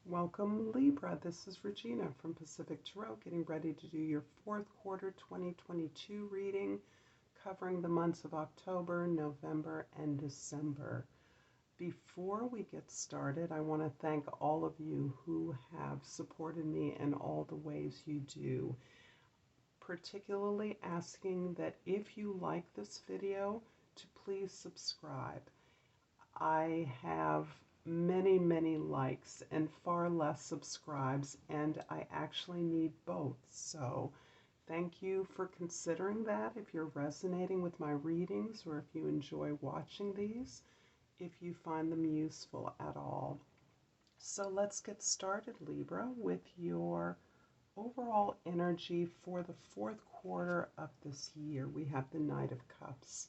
Welcome, Libra. This is Regina from Pacific Tarot, getting ready to do your fourth quarter 2022 reading, covering the months of October, November, and December. Before we get started, I want to thank all of you who have supported me in all the ways you do, particularly asking that if you like this video, to please subscribe. I have many likes and far less subscribes, and I actually need both. So thank you for considering that if you're resonating with my readings or if you enjoy watching these, if you find them useful at all. So let's get started, Libra, with your overall energy for the fourth quarter of this year. We have the Knight of Cups.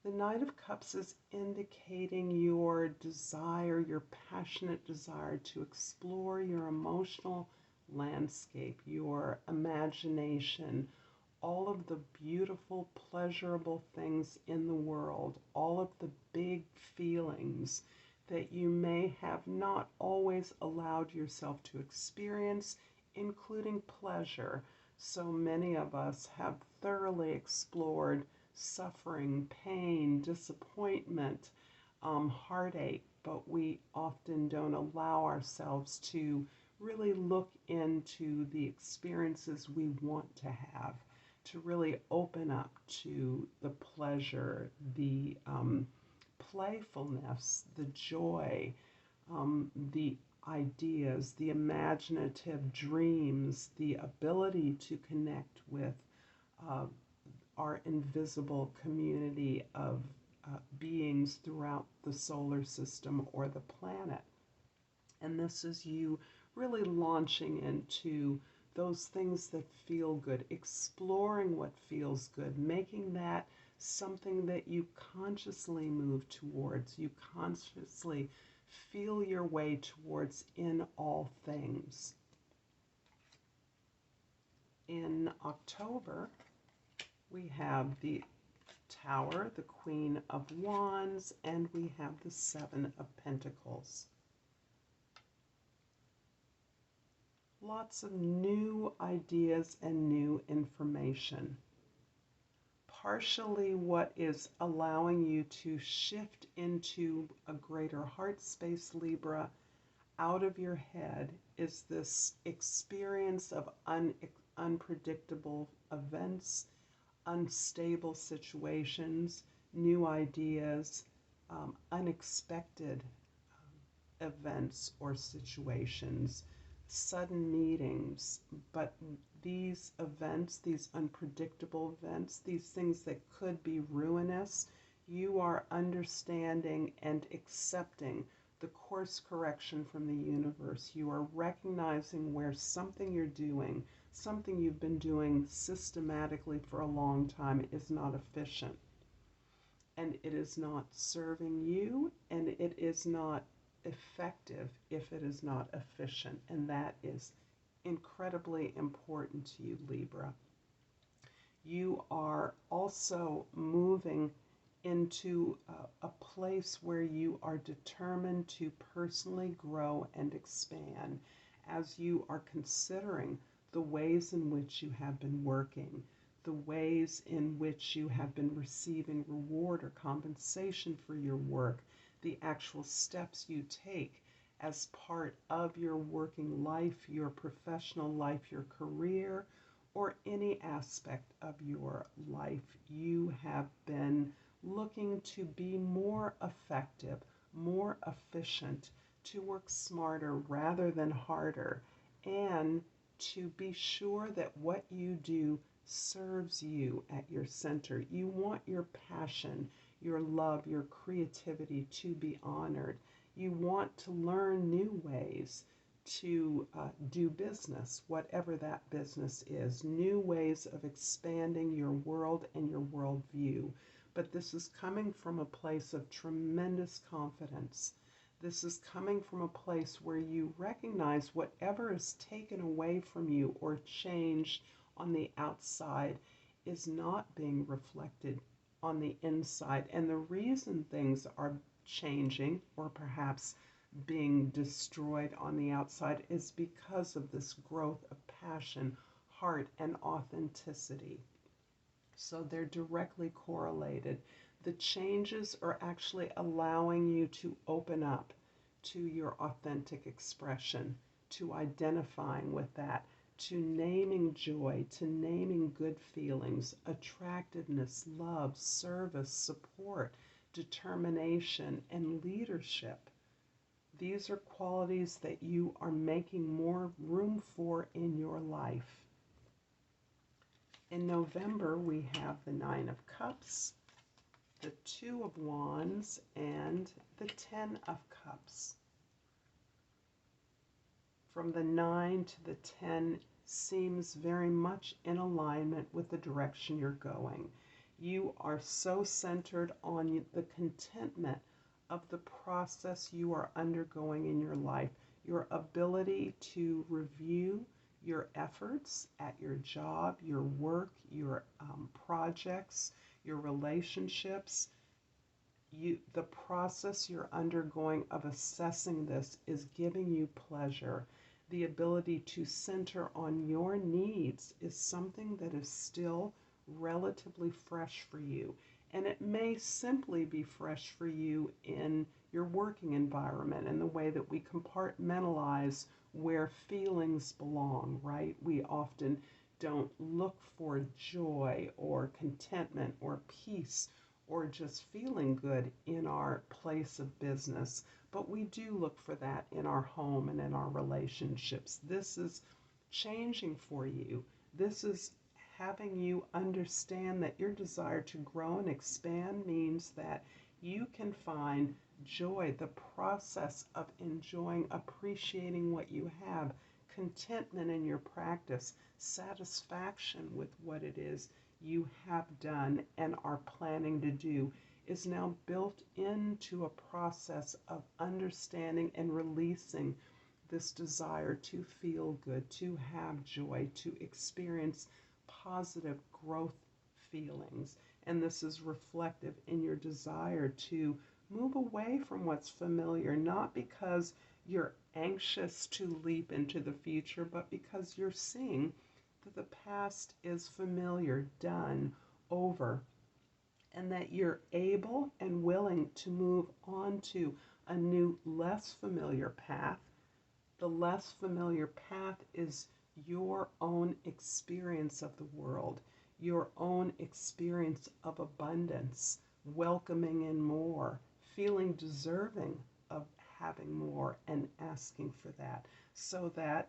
The Knight of Cups is indicating your desire, your passionate desire to explore your emotional landscape, your imagination, all of the beautiful, pleasurable things in the world, all of the big feelings that you may have not always allowed yourself to experience, including pleasure. So many of us have thoroughly explored suffering, pain, disappointment, heartache, but we often don't allow ourselves to really look into the experiences we want to have, to really open up to the pleasure, the playfulness, the joy, the ideas, the imaginative dreams, the ability to connect with our invisible community of beings throughout the solar system or the planet. And this is you really launching into those things that feel good, exploring what feels good, making that something that you consciously move towards, you consciously feel your way towards in all things. In October, we have the Tower, the Queen of Wands, and we have the Seven of Pentacles. Lots of new ideas and new information. Partially what is allowing you to shift into a greater heart space, Libra, out of your head is this experience of unpredictable events, unstable situations, new ideas, unexpected events or situations, sudden meetings. But these events, these unpredictable events, these things that could be ruinous, you are understanding and accepting the course correction from the universe. You are recognizing where something you're doing, something you've been doing systematically for a long time, is not efficient. And it is not serving you, and it is not effective if it is not efficient. And that is incredibly important to you, Libra. You are also moving into a place where you are determined to personally grow and expand as you are considering the ways in which you have been working, the ways in which you have been receiving reward or compensation for your work, the actual steps you take as part of your working life, your professional life, your career, or any aspect of your life. You have been looking to be more effective, more efficient, to work smarter rather than harder, and to be sure that what you do serves you at your center. You want your passion, your love, your creativity to be honored. You want to learn new ways to do business, whatever that business is, new ways of expanding your world and your worldview. But this is coming from a place of tremendous confidence. This is coming from a place where you recognize whatever is taken away from you or changed on the outside is not being reflected on the inside. And the reason things are changing, or perhaps being destroyed on the outside is because of this growth of passion, heart, and authenticity. So they're directly correlated. The changes are actually allowing you to open up to your authentic expression, to identifying with that, to naming joy, to naming good feelings, attractiveness, love, service, support, determination, and leadership. These are qualities that you are making more room for in your life. In November, we have the Nine of Cups, the Two of Wands, and the Ten of Cups. From the 9 to the 10 seems very much in alignment with the direction you're going. You are so centered on the contentment of the process you are undergoing in your life, your ability to review your efforts at your job, your work, your projects, your relationships. The process you're undergoing of assessing this is giving you pleasure. The ability to center on your needs is something that is still relatively fresh for you. And it may simply be fresh for you in your working environment and the way that we compartmentalize where feelings belong, right? We often don't look for joy or contentment or peace or just feeling good in our place of business, but we do look for that in our home and in our relationships. This is changing for you. This is having you understand that your desire to grow and expand means that you can find joy, the process of enjoying, appreciating what you have, contentment in your practice, satisfaction with what it is you have done and are planning to do is now built into a process of understanding and releasing this desire to feel good, to have joy, to experience positive growth feelings. And this is reflective in your desire to move away from what's familiar, not because you're anxious to leap into the future, but because you're seeing that the past is familiar, done, over, and that you're able and willing to move on to a new, less familiar path. The less familiar path is your own experience of the world, your own experience of abundance, welcoming in more, feeling deserving of having more and asking for that, so that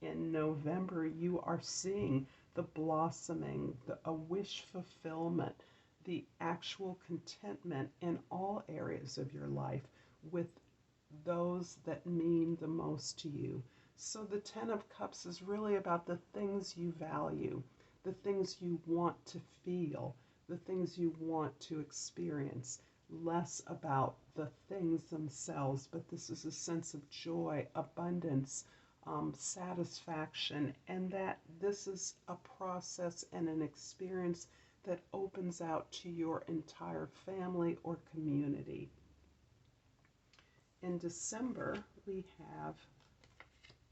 in November you are seeing the blossoming, a wish fulfillment, the actual contentment in all areas of your life with those that mean the most to you. So the Ten of Cups is really about the things you value, the things you want to feel, the things you want to experience, less about the things themselves, but this is a sense of joy, abundance, satisfaction, and that this is a process and an experience that opens out to your entire family or community. In December, we have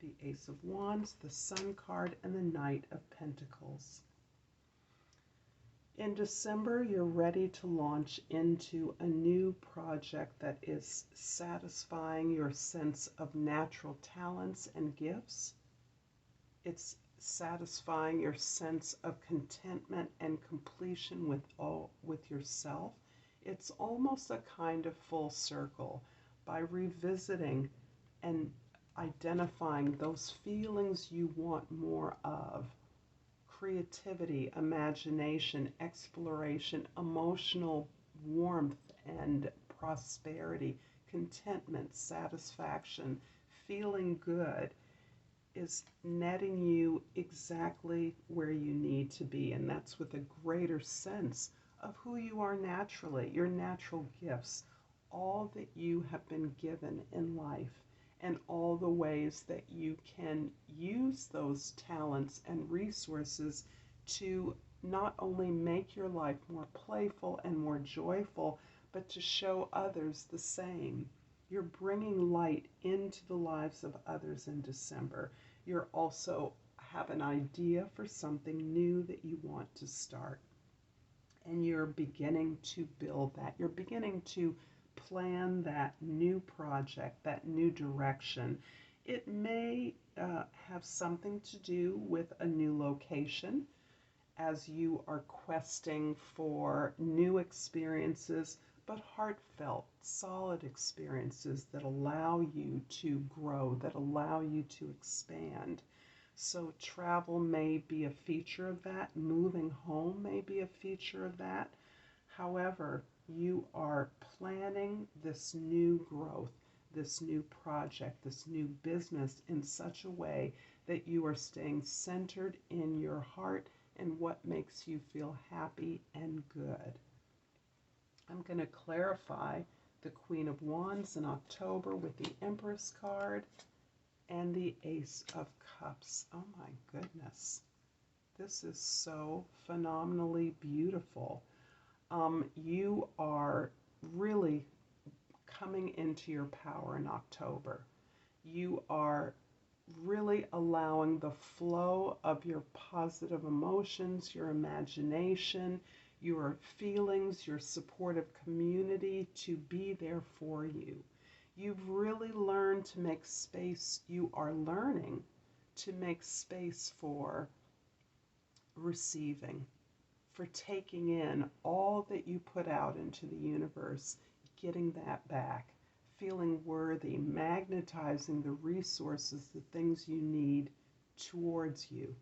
the Ace of Wands, the Sun card, and the Knight of Pentacles. In December, you're ready to launch into a new project that is satisfying your sense of natural talents and gifts. It's satisfying your sense of contentment and completion with yourself. It's almost a kind of full circle by revisiting and identifying those feelings you want more of. Creativity, imagination, exploration, emotional warmth and prosperity, contentment, satisfaction, feeling good is netting you exactly where you need to be. And that's with a greater sense of who you are naturally, your natural gifts, all that you have been given in life, and all the ways that you can use those talents and resources to not only make your life more playful and more joyful, but to show others the same. You're bringing light into the lives of others in December. You're also have an idea for something new that you want to start. And you're beginning to build that. You're beginning to plan that new project, that new direction. It may have something to do with a new location as you are questing for new experiences, but heartfelt, solid experiences that allow you to grow, that allow you to expand. So travel may be a feature of that. Moving home may be a feature of that. However, you are planning this new growth, this new project, this new business in such a way that you are staying centered in your heart and what makes you feel happy and good. I'm going to clarify the Queen of Wands in October with the Empress card and the Ace of Cups. Oh my goodness. This is so phenomenally beautiful. You are really coming into your power in October. You are really allowing the flow of your positive emotions, your imagination, your feelings, your supportive community to be there for you. You've really learned to make space. You are learning to make space for receiving, for taking in all that you put out into the universe, getting that back, feeling worthy, magnetizing the resources, the things you need towards you,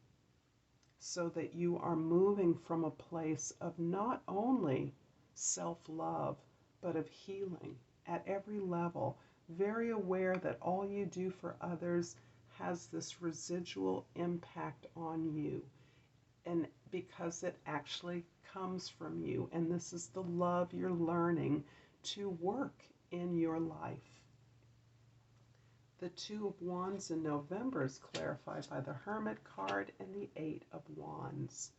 so that you are moving from a place of not only self-love, but of healing at every level, very aware that all you do for others has this residual impact on you. And because it actually comes from you, and this is the love you're learning to work in your life. The Two of Wands in November is clarified by the Hermit card and the Eight of Wands.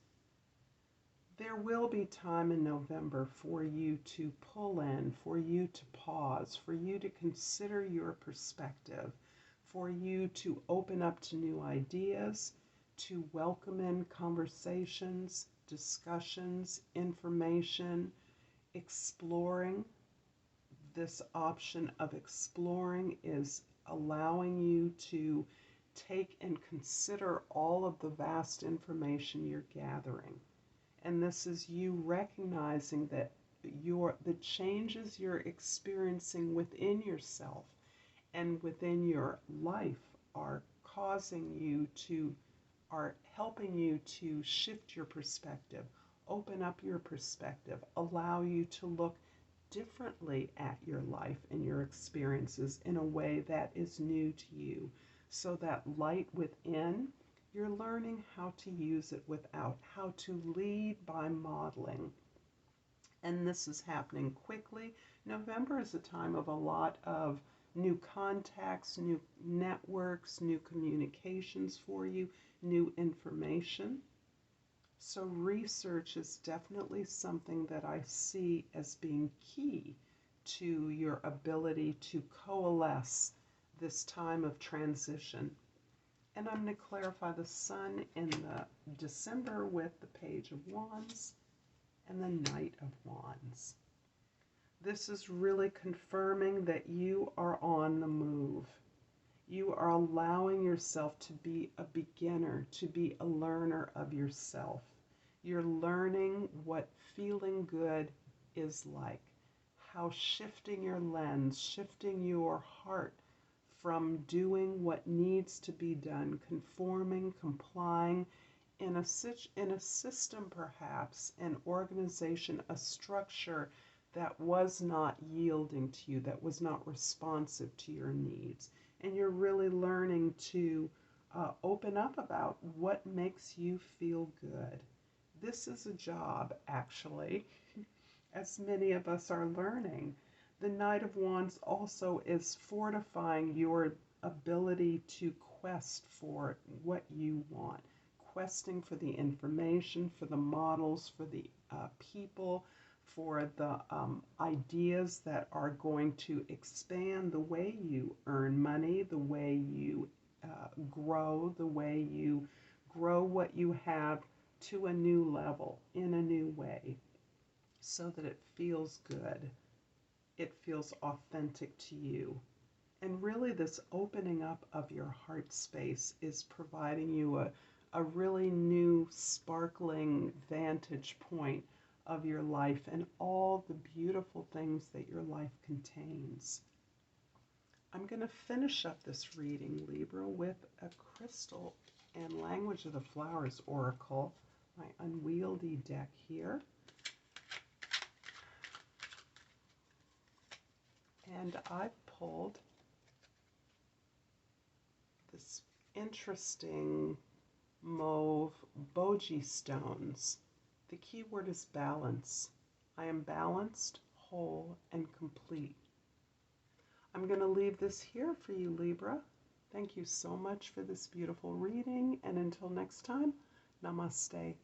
There will be time in November for you to pull in, for you to pause, for you to consider your perspective, for you to open up to new ideas, to welcome in conversations, discussions, information, exploring. This option of exploring is allowing you to take and consider all of the vast information you're gathering. And this is you recognizing that the changes you're experiencing within yourself and within your life are helping you to shift your perspective, open up your perspective, allow you to look differently at your life and your experiences in a way that is new to you. So that light within, you're learning how to use it without, how to lead by modeling. And this is happening quickly. November is a time of a lot of new contacts, new networks, new communications for you, new information. So research is definitely something that I see as being key to your ability to coalesce this time of transition. And I'm going to clarify the Sun in the December with the Page of Wands and the Knight of Wands. This is really confirming that you are on the move. You are allowing yourself to be a beginner, to be a learner of yourself. You're learning what feeling good is like, how shifting your lens, shifting your heart from doing what needs to be done, conforming, complying, in a system perhaps, an organization, a structure that was not yielding to you, that was not responsive to your needs. And you're really learning to open up about what makes you feel good. This is a job, actually, as many of us are learning. The Knight of Wands also is fortifying your ability to quest for what you want, questing for the information, for the models, for the people, for the ideas that are going to expand the way you earn money, the way you grow, the way you grow what you have to a new level in a new way so that it feels good. It feels authentic to you. And really, this opening up of your heart space is providing you a really new, sparkling vantage point of your life and all the beautiful things that your life contains. I'm going to finish up this reading, Libra, with a crystal and Language of the Flowers oracle, my unwieldy deck here. And I've pulled this interesting mauve boji stones. The key word is balance. I am balanced, whole, and complete. I'm going to leave this here for you, Libra. Thank you so much for this beautiful reading, and until next time, Namaste.